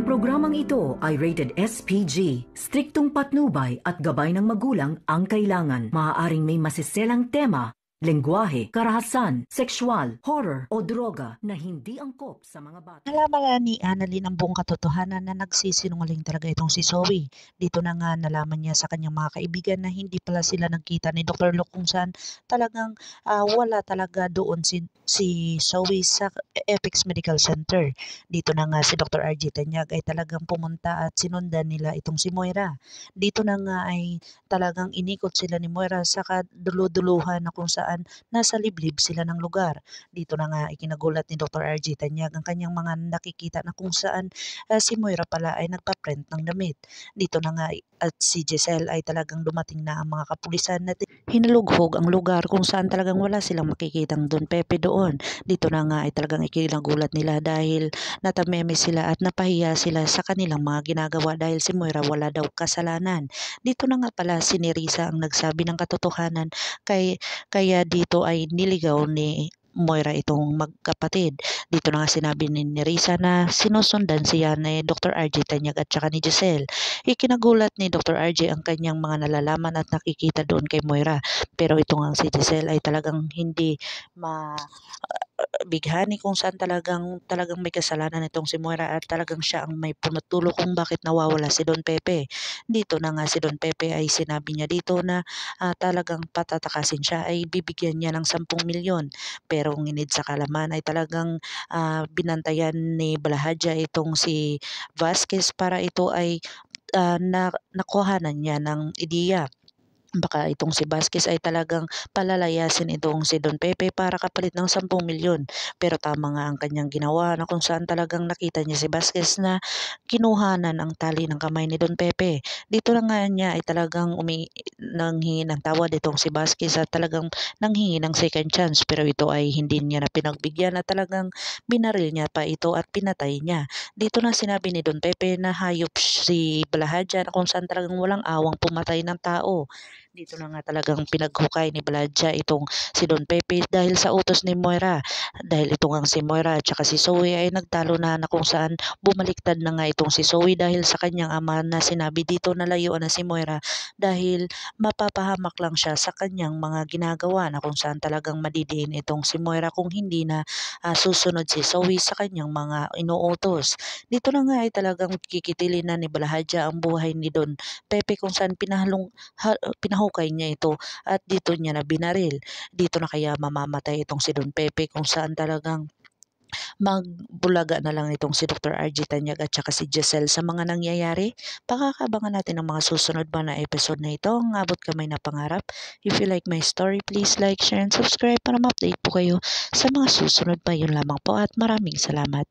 Programang ito ay rated SPG. Striktong patnubay at gabay ng magulang ang kailangan. Maaaring may masiselang tema, lengguwahe, karahasan, sexual, horror o droga na hindi angkop sa mga bata. Nalaman ni Annalyn ang buong katotohanan na nagsisinungaling talaga itong si Zoe. Dito na nga nalaman niya sa kanyang mga kaibigan na hindi pala sila nagkita ni Dr. Luke kung saan talagang wala talaga doon si Zoe sa Apex Medical Center. Dito na nga si Dr. RJ Tanyag ay talagang pumunta at sinundan nila itong si Moira. Dito na nga ay talagang inikot sila ni Moira sa kaduluduluhan na kung saan nasa liblib sila ng lugar. Dito na nga ikinagulat ni Dr. RJ Tanyag ang kanyang mga nakikita na kung saan si Moira pala ay nagpa-print ng damit. Dito na nga at si Giselle ay talagang dumating na ang mga kapulisan na hinalughog ang lugar kung saan talagang wala silang makikitang Don Pepe doon. Dito na nga ay talagang ikinagulat nila dahil natameme sila at napahiya sila sa kanilang mga ginagawa dahil si Moira wala daw kasalanan. Dito na nga pala si Nerissa ang nagsabi ng katotohanan kaya dito ay niligaw ni Moira itong magkapatid. Dito na nga sinabi ni Nerissa na sinusundan siya ni Dr. RJ Tanyag at saka ni Giselle. Ikinagulat ni Dr. RJ ang kanyang mga nalalaman at nakikita doon kay Moira. Pero ito nga si Giselle ay talagang hindi bighani kung saan talagang may kasalanan itong si Moira at talagang siya ang may pumutulo kung bakit nawawala si Don Pepe. Dito na nga si Don Pepe ay sinabi niya dito na talagang patatakasin siya ay bibigyan niya ng 10 milyon. Pero nginid sa kalaman ay talagang binantayan ni Balahadja itong si Vasquez para ito ay nakuhanan niya ng ideya. Baka itong si Vasquez ay talagang palalayasin itong si Don Pepe para kapalit ng 10 milyon. Pero tama nga ang kanyang ginawa na kung saan talagang nakita niya si Vasquez na kinuhanan ang tali ng kamay ni Don Pepe. Dito na nga niya ay talagang nanghingi ng tawad itong si Vasquez at talagang nanghingi ng second chance. Pero ito ay hindi niya na pinagbigyan at talagang binaril niya pa ito at pinatay niya. Dito na sinabi ni Don Pepe na hayop si Balahadja na kung saan talagang walang awang pumatay ng tao. Dito na nga talagang pinaghukay ni Balahadja itong si Don Pepe dahil sa utos ni Moira. Dahil itong ang si Moira at saka si Zoe ay nagtalo na kung saan bumaliktad na nga itong si Zoe dahil sa kanyang ama na sinabi dito na layuan na si Moira dahil mapapahamak lang siya sa kanyang mga ginagawa na kung saan talagang madidiin itong si Moira kung hindi na susunod si Zoe sa kanyang mga inuutos. Dito na nga ay talagang kikitilin na ni Balahadja ang buhay ni Don Pepe kung saan pinahukay niya ito at dito niya na binaril. Dito na kaya mamamatay itong si Don Pepe kung saan talagang magbulaga na lang itong si Dr. RJ Tanyag at saka si Giselle sa mga nangyayari. Pakakabangan natin ang mga susunod pa na episode na ito. Ang abot kamay na pangarap. If you like my story, please like, share, and subscribe para ma-update po kayo sa mga susunod pa. Yun lamang po at maraming salamat.